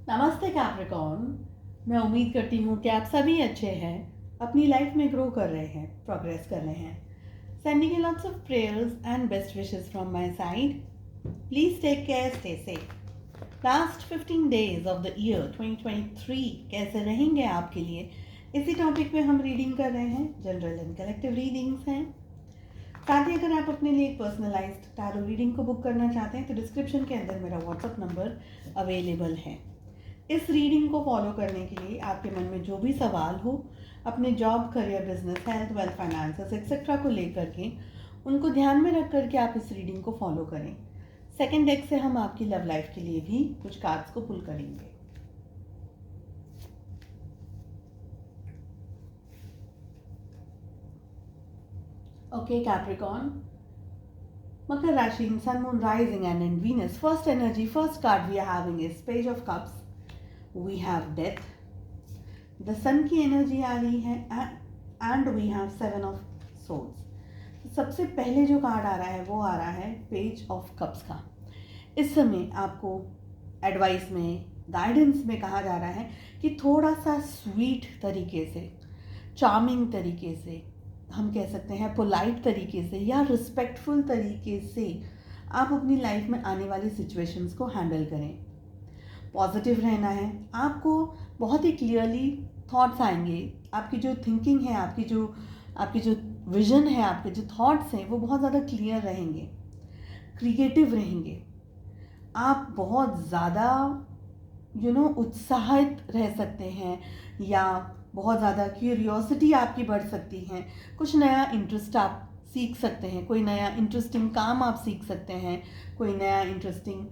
नमस्ते कैप्रिकॉर्न। मैं उम्मीद करती हूँ कि आप सभी अच्छे हैं, अपनी लाइफ में ग्रो कर रहे हैं, प्रोग्रेस कर रहे हैं। Sending you lots of prayers and best wishes from my side. Please take care, stay safe. Last 15 days of the year 2023 कैसे रहेंगे आपके लिए, इसी टॉपिक पे हम रीडिंग कर रहे हैं। जनरल एंड कलेक्टिव रीडिंग्स हैं। साथ ही अगर आप अपने लिए एक पर्सनलाइज्ड टैरो रीडिंग को बुक करना चाहते हैं तो डिस्क्रिप्शन के अंदर मेरा व्हाट्सअप नंबर अवेलेबल है। इस रीडिंग को फॉलो करने के लिए आपके मन में जो भी सवाल हो, अपने job, career, business, health, wealth, finances etcetera को लेकर के उनको ध्यान में रख करके आप इस रीडिंग को फॉलो करें। सेकेंड डेक से हम आपकी लव लाइफ के लिए भी कुछ कार्ड्स को पुल करेंगे। ओके कैप्रिकॉर्न, मकर राशि, sun, moon, rising and in Venus. First energy, first card we are having is page of cups. We have death. The sun की एनर्जी आ रही है and we have 7 of souls. सबसे पहले जो कार्ड आ रहा है वो आ रहा है पेज ऑफ कप्स का। इस समय आपको एडवाइस में, गाइडेंस में कहा जा रहा है कि थोड़ा सा स्वीट तरीके से, चार्मिंग तरीके से, हम कह सकते हैं पोलाइट तरीके से या रिस्पेक्टफुल तरीके से आप अपनी लाइफ में आने वाली सिचुएशंस को हैंडल करें। पॉजिटिव रहना है। आपको बहुत ही क्लियरली थॉट्स आएंगे। आपकी जो थिंकिंग है, आपकी जो विजन है, आपके जो थॉट्स हैं वो बहुत ज़्यादा क्लियर रहेंगे, क्रिएटिव रहेंगे। आप बहुत ज़्यादा उत्साहित रह सकते हैं या बहुत ज़्यादा क्यूरियोसिटी आपकी बढ़ सकती है। कुछ नया इंटरेस्ट आप सीख सकते हैं, कोई नया इंटरेस्टिंग काम आप सीख सकते हैं, कोई नया इंटरेस्टिंग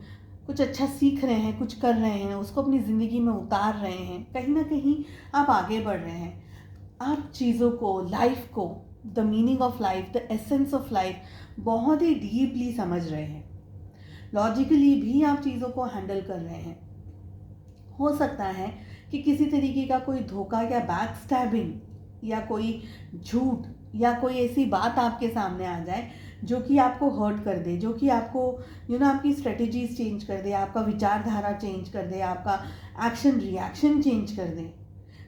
कुछ अच्छा सीख रहे हैं, कुछ कर रहे हैं, उसको अपनी ज़िंदगी में उतार रहे हैं। कहीं ना कहीं आप आगे बढ़ रहे हैं। आप चीज़ों को, लाइफ को, the meaning of life, the essence of life बहुत ही डीपली समझ रहे हैं। लॉजिकली भी आप चीज़ों को हैंडल कर रहे हैं। हो सकता है कि किसी तरीके का कोई धोखा या बैक स्टैबिंग या कोई झूठ या कोई ऐसी बात आपके सामने आ जाए जो कि आपको हर्ट कर दे, जो कि आपको आपकी स्ट्रेटजीज चेंज कर दे, आपका विचारधारा चेंज कर दे, आपका एक्शन रिएक्शन चेंज कर दे।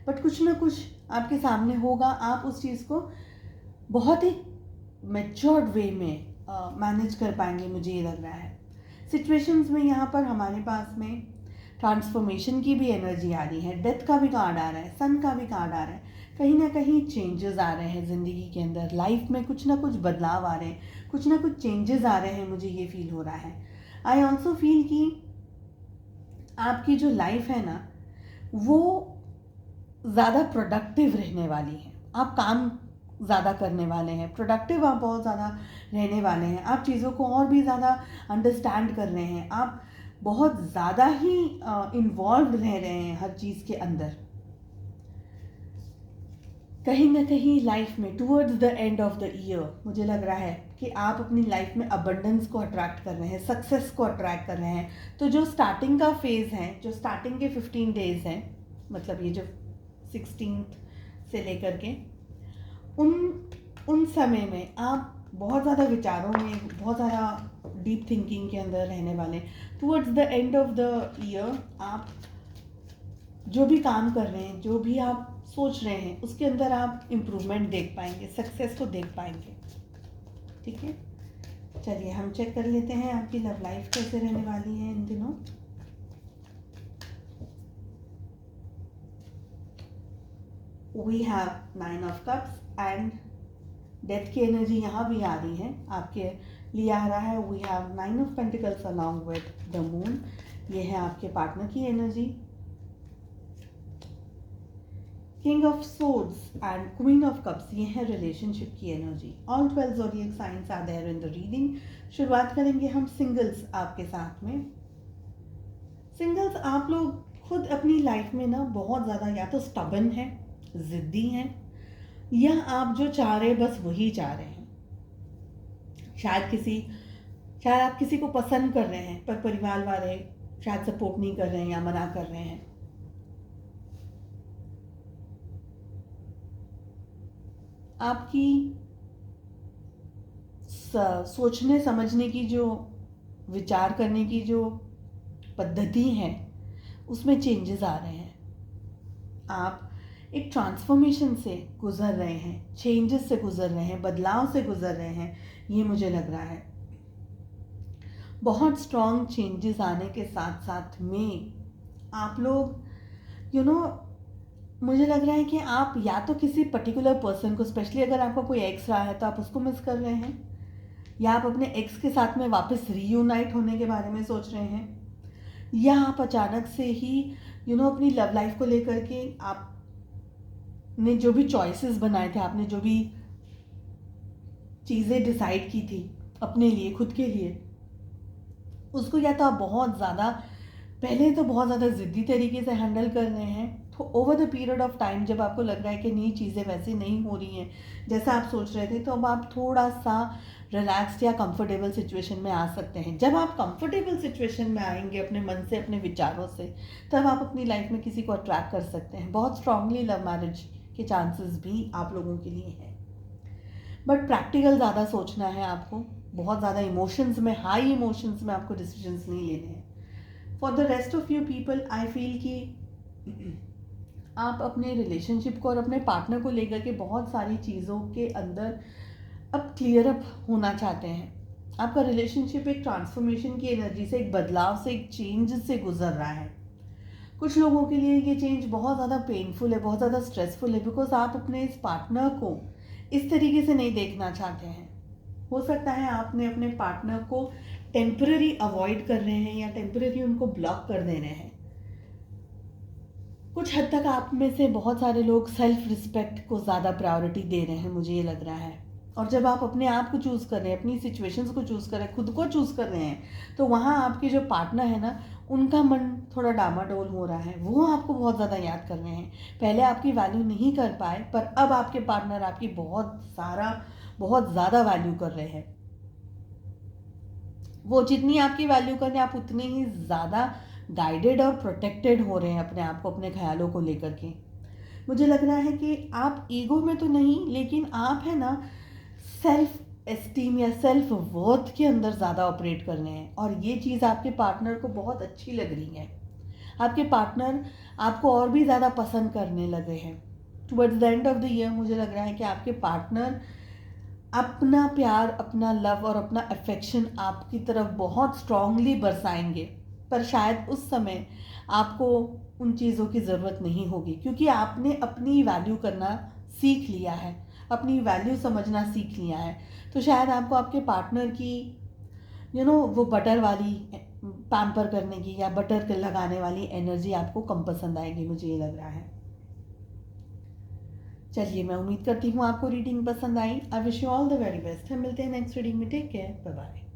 बट कुछ ना कुछ आपके सामने होगा, आप उस चीज़ को बहुत ही मैच्योर्ड वे में मैनेज कर पाएंगे, मुझे ये लग रहा है। सिचुएशंस में यहाँ पर हमारे पास में ट्रांसफॉर्मेशन की भी एनर्जी आ रही है, डेथ का भी कार्ड आ रहा है, सन का भी कार्ड आ रहा है। कहीं ना कहीं चेंजेस आ रहे हैं ज़िंदगी के अंदर, लाइफ में कुछ ना कुछ बदलाव आ रहे हैं, कुछ ना कुछ चेंजेस आ रहे हैं, मुझे ये फील हो रहा है। आई ऑल्सो फील कि आपकी जो लाइफ है ना वो ज़्यादा प्रोडक्टिव रहने वाली है। आप काम ज़्यादा करने वाले हैं, प्रोडक्टिव आप बहुत ज़्यादा रहने वाले हैं। आप चीज़ों को और भी ज़्यादा अंडरस्टैंड कर रहे हैं, आप बहुत ज़्यादा ही इन्वॉल्व रह रहे हैं हर चीज़ के अंदर। कहीं ना कहीं लाइफ में towards the end of the year मुझे लग रहा है कि आप अपनी लाइफ में अबंडेंस को अट्रैक्ट कर रहे हैं, सक्सेस को अट्रैक्ट कर रहे हैं। तो जो स्टार्टिंग का फेज़ है, जो स्टार्टिंग के 15 डेज हैं, मतलब ये जो 16th से लेकर के उन समय में आप बहुत ज़्यादा विचारों में, बहुत ज़्यादा डीप थिंकिंग के अंदर रहने वाले। Towards the end of the year आप जो भी काम कर रहे हैं, जो भी आप सोच रहे हैं, उसके अंदर आप इम्प्रूवमेंट देख पाएंगे, सक्सेस को देख पाएंगे। ठीक है, चलिए हम चेक कर लेते हैं आपकी लव लाइफ कैसे रहने वाली है इन दिनों। We have 9 of cups and death की एनर्जी यहाँ भी आ रही है, आपके लिए आ रहा है। We have 9 of pentacles along with the moon. ये है आपके पार्टनर की energy. King of swords and queen of cups, ये है रिलेशनशिप की energy. All 12 zodiac signs are there in the reading. शुरुआत करेंगे हम सिंगल्स आपके साथ में। सिंगल्स, आप लोग खुद अपनी लाइफ में ना बहुत ज़्यादा या तो स्टबन है, ज़िद्दी हैं, या आप जो चाह रहे बस वही चाह रहे हैं। शायद आप किसी को पसंद कर रहे हैं पर परिवार वाले शायद सपोर्ट नहीं कर रहे हैं या मना कर रहे हैं। आपकी सोचने समझने की जो, विचार करने की जो पद्धति है उसमें चेंजेस आ रहे हैं। आप एक ट्रांसफॉर्मेशन से गुजर रहे हैं, चेंजेस से गुजर रहे हैं, बदलाव से गुजर रहे हैं, ये मुझे लग रहा है। बहुत स्ट्रॉन्ग चेंजेस आने के साथ साथ में आप लोग मुझे लग रहा है कि आप या तो किसी पर्टिकुलर पर्सन को, स्पेशली अगर आपका कोई एक्स रहा है तो आप उसको मिस कर रहे हैं, या आप अपने एक्स के साथ में वापस रीयूनाइट होने के बारे में सोच रहे हैं, या आप अचानक से ही अपनी लव लाइफ को लेकर के आपने जो भी चॉइसेस बनाए थे, आपने जो भी चीज़ें डिसाइड की थी अपने लिए, खुद के लिए, उसको या तो आप बहुत ज़्यादा पहले तो बहुत ज़्यादा ज़िद्दी तरीके से हैंडल कर रहे हैं, तो over the period of time जब आपको लग रहा है कि नहीं, चीज़ें वैसे नहीं हो रही हैं जैसा आप सोच रहे थे, तो अब आप थोड़ा सा रिलैक्स्ड या कंफर्टेबल सिचुएशन में आ सकते हैं। जब आप कंफर्टेबल सिचुएशन में आएंगे अपने मन से, अपने विचारों से, तब आप अपनी लाइफ में किसी को अट्रैक्ट कर सकते हैं। बहुत स्ट्रांगली लव मैरिज के चांसेस भी आप लोगों के लिए हैं, बट प्रैक्टिकल ज़्यादा सोचना है आपको। बहुत ज़्यादा इमोशंस में, हाई इमोशंस में आपको डिसीजंस नहीं लेने हैं। For the rest of you people I feel कि आप अपने रिलेशनशिप को और अपने पार्टनर को लेकर के बहुत सारी चीज़ों के अंदर अब क्लियर अप होना चाहते हैं। आपका रिलेशनशिप एक ट्रांसफॉर्मेशन की एनर्जी से, एक बदलाव से, एक चेंज से गुजर रहा है। कुछ लोगों के लिए ये चेंज बहुत ज़्यादा पेनफुल है, बहुत ज़्यादा स्ट्रेसफुल है, बिकॉज आप अपने इस पार्टनर को इस तरीके से नहीं देखना चाहते हैं। हो सकता है आपने अपने पार्टनर को टेम्पररी अवॉइड कर रहे हैं या टेम्पररी उनको ब्लॉक कर दे रहे हैं। कुछ हद तक आप में से बहुत सारे लोग सेल्फ रिस्पेक्ट को ज़्यादा प्रायोरिटी दे रहे हैं, मुझे ये लग रहा है। और जब आप अपने आप को चूज़ कर रहे हैं, अपनी सिचुएशंस को चूज़ कर रहे हैं, खुद को चूज़ कर रहे हैं, तो वहाँ आपके जो पार्टनर है ना, उनका मन थोड़ा डामाडोल हो रहा है। वो आपको बहुत ज़्यादा याद कर रहे हैं। पहले आपकी वैल्यू नहीं कर पाए, पर अब आपके पार्टनर आपकी बहुत ज़्यादा वैल्यू कर रहे हैं। वो जितनी आपकी वैल्यू कर रहे हैं, आप उतने ही ज़्यादा गाइडेड और प्रोटेक्टेड हो रहे हैं अपने आप को, अपने ख्यालों को लेकर के। मुझे लग रहा है कि आप ईगो में तो नहीं, लेकिन आप है ना सेल्फ एस्टीम या सेल्फ वर्थ के अंदर ज़्यादा ऑपरेट कर रहे हैं, और ये चीज़ आपके पार्टनर को बहुत अच्छी लग रही है। आपके पार्टनर आपको और भी ज़्यादा पसंद करने लगे हैं। Towards the end of the year मुझे लग रहा है कि आपके पार्टनर अपना प्यार, अपना लव और अपना अफेक्शन आपकी तरफ बहुत स्ट्रांगली बरसाएंगे, पर शायद उस समय आपको उन चीज़ों की ज़रूरत नहीं होगी, क्योंकि आपने अपनी वैल्यू करना सीख लिया है, अपनी वैल्यू समझना सीख लिया है। तो शायद आपको आपके पार्टनर की वो बटर वाली पैम्पर करने की या बटर लगाने वाली एनर्जी आपको कम पसंद आएगी, मुझे ये लग रहा है। चलिए, मैं उम्मीद करती हूँ आपको रीडिंग पसंद आई। I wish you all the very best. हम मिलते हैं नेक्स्ट रीडिंग में। Take care, bye bye.